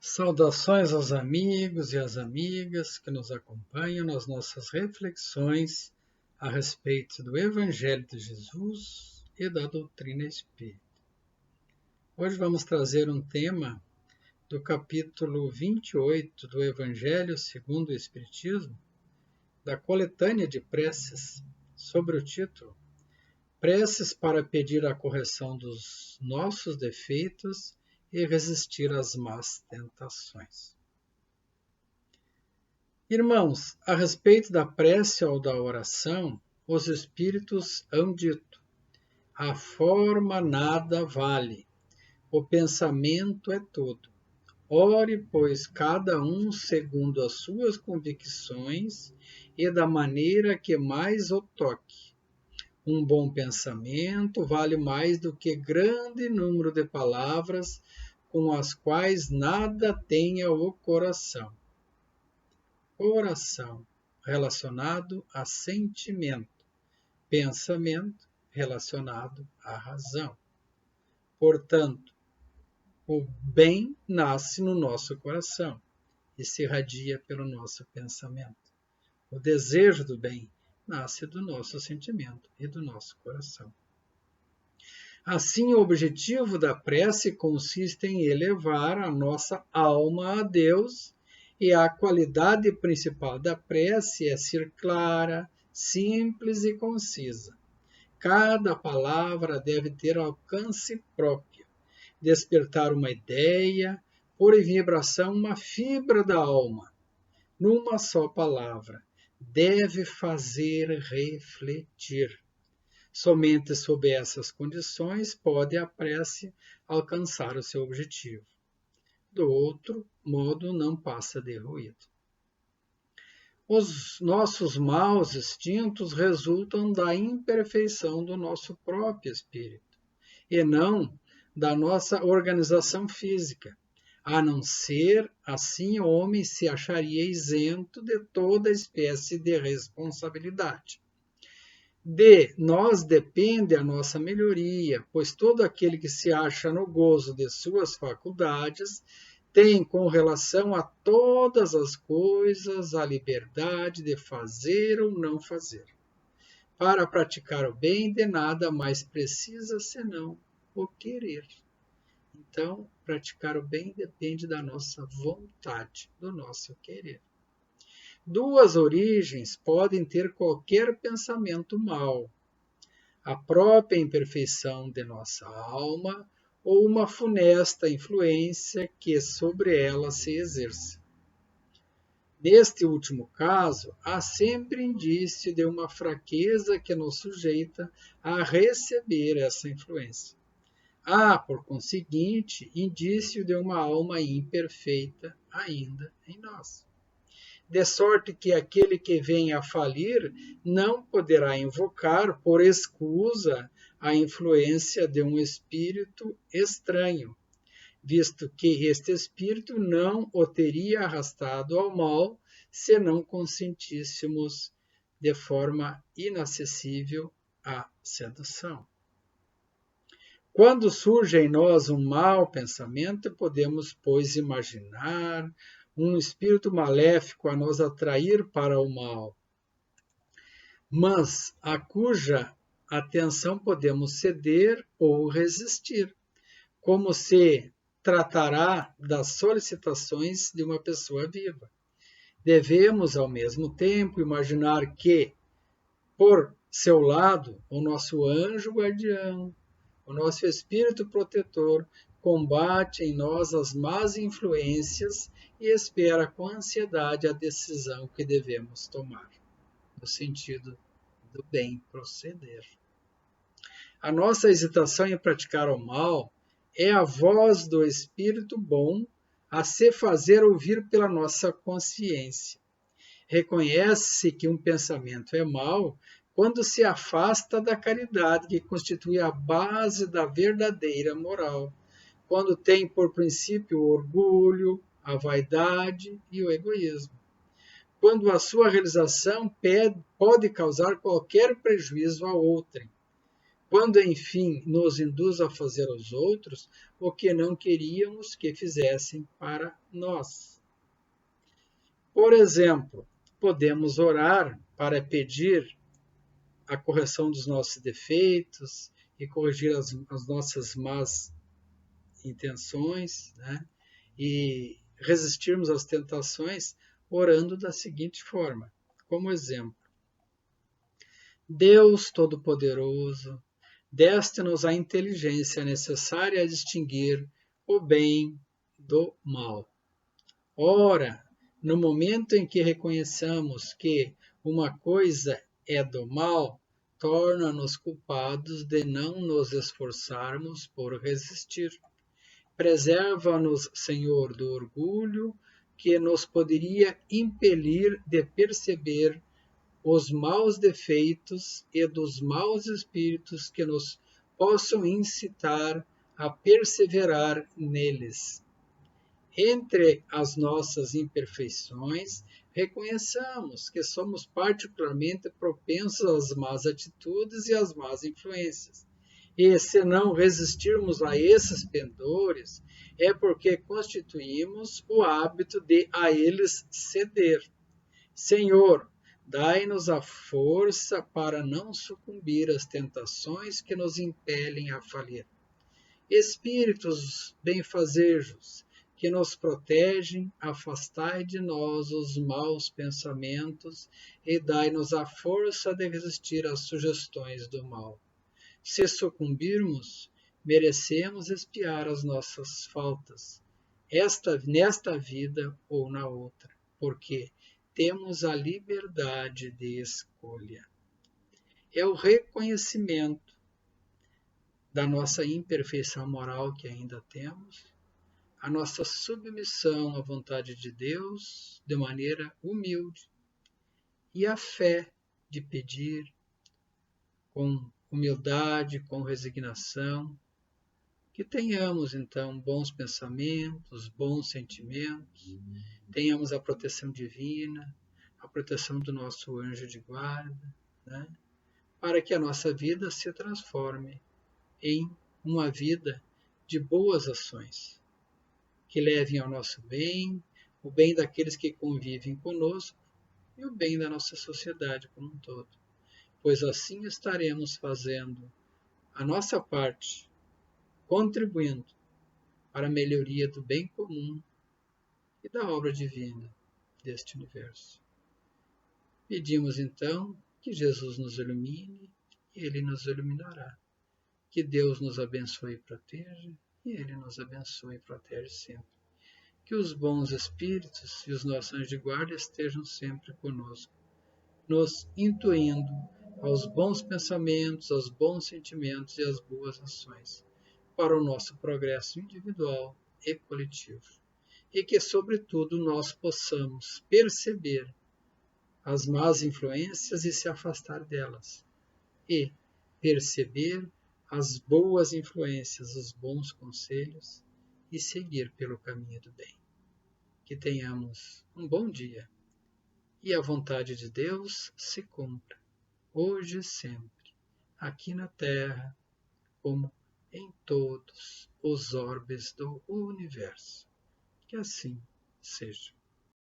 Saudações aos amigos e às amigas que nos acompanham nas nossas reflexões a respeito do Evangelho de Jesus e da doutrina espírita. Hoje vamos trazer um tema do capítulo 28 do Evangelho segundo o Espiritismo, da coletânea de preces, sobre o título Preces para pedir a correção dos nossos defeitos e resistir às más tentações. Irmãos, a respeito da prece ou da oração, os Espíritos hão dito: a forma nada vale, o pensamento é tudo. Ore, pois, cada um segundo as suas convicções e da maneira que mais o toque. Um bom pensamento vale mais do que grande número de palavras com as quais nada tenha o coração. Coração relacionado a sentimento, pensamento relacionado à razão. Portanto, o bem nasce no nosso coração e se irradia pelo nosso pensamento. O desejo do bem nasce do nosso sentimento e do nosso coração. Assim, o objetivo da prece consiste em elevar a nossa alma a Deus, e a qualidade principal da prece é ser clara, simples e concisa. Cada palavra deve ter alcance próprio, despertar uma ideia, pôr em vibração uma fibra da alma. Numa só palavra, deve fazer refletir. Somente sob essas condições pode a prece alcançar o seu objetivo. Do outro modo, não passa de ruído. Os nossos maus instintos resultam da imperfeição do nosso próprio espírito, e não da nossa organização física. A não ser assim, o homem se acharia isento de toda espécie de responsabilidade. De nós depende a nossa melhoria, pois todo aquele que se acha no gozo de suas faculdades tem, com relação a todas as coisas, a liberdade de fazer ou não fazer. Para praticar o bem, de nada mais precisa senão o querer. Então, praticar o bem depende da nossa vontade, do nosso querer. Duas origens podem ter qualquer pensamento mau: a própria imperfeição de nossa alma ou uma funesta influência que sobre ela se exerce. Neste último caso, há sempre indício de uma fraqueza que nos sujeita a receber essa influência. Há, por conseguinte, indício de uma alma imperfeita ainda em nós. De sorte que aquele que vem a falir não poderá invocar, por escusa, a influência de um espírito estranho, visto que este espírito não o teria arrastado ao mal se não consentíssemos de forma inacessível à sedução. Quando surge em nós um mau pensamento, podemos, pois, imaginar um espírito maléfico a nos atrair para o mal, mas a cuja atenção podemos ceder ou resistir, como se tratará das solicitações de uma pessoa viva. Devemos, ao mesmo tempo, imaginar que, por seu lado, o nosso anjo guardião, o nosso espírito protetor, combate em nós as más influências e espera com ansiedade a decisão que devemos tomar, no sentido do bem proceder. A nossa hesitação em praticar o mal é a voz do espírito bom a se fazer ouvir pela nossa consciência. Reconhece-se que um pensamento é mau quando se afasta da caridade que constitui a base da verdadeira moral, quando tem por princípio o orgulho, a vaidade e o egoísmo, quando a sua realização pode causar qualquer prejuízo a outrem, quando enfim nos induz a fazer aos outros o que não queríamos que fizessem para nós. Por exemplo, podemos orar para pedir a correção dos nossos defeitos e corrigir as nossas más intenções, né? E resistirmos às tentações orando da seguinte forma, como exemplo: Deus Todo-Poderoso, deste-nos a inteligência necessária a distinguir o bem do mal. Ora, no momento em que reconheçamos que uma coisa é do mal, torna-nos culpados de não nos esforçarmos por resistir. Preserva-nos, Senhor, do orgulho que nos poderia impelir de perceber os maus defeitos e dos maus espíritos que nos possam incitar a perseverar neles. Entre as nossas imperfeições, reconheçamos que somos particularmente propensos às más atitudes e às más influências. E se não resistirmos a esses pendores, é porque constituímos o hábito de a eles ceder. Senhor, dai-nos a força para não sucumbir às tentações que nos impelem a falir. Espíritos benfazejos, que nos protegem, afastai de nós os maus pensamentos e dai-nos a força de resistir às sugestões do mal. Se sucumbirmos, merecemos expiar as nossas faltas, nesta vida ou na outra, porque temos a liberdade de escolha. É o reconhecimento da nossa imperfeição moral que ainda temos, a nossa submissão à vontade de Deus de maneira humilde e a fé de pedir com humildade, com resignação, que tenhamos então bons pensamentos, bons sentimentos, tenhamos a proteção divina, a proteção do nosso anjo de guarda, né? Para que a nossa vida se transforme em uma vida de boas ações, que levem ao nosso bem, o bem daqueles que convivem conosco e o bem da nossa sociedade como um todo. Pois assim estaremos fazendo a nossa parte, contribuindo para a melhoria do bem comum e da obra divina deste universo. Pedimos então que Jesus nos ilumine e Ele nos iluminará. Que Deus nos abençoe e proteja e Ele nos abençoe e protege sempre. Que os bons espíritos e os nossos anjos de guarda estejam sempre conosco, nos intuindo aos bons pensamentos, aos bons sentimentos e às boas ações, para o nosso progresso individual e coletivo. E que, sobretudo, nós possamos perceber as más influências e se afastar delas, e perceber as boas influências, os bons conselhos, e seguir pelo caminho do bem. Que tenhamos um bom dia e a vontade de Deus se cumpra, hoje e sempre, aqui na Terra, como em todos os orbes do universo. Que assim seja.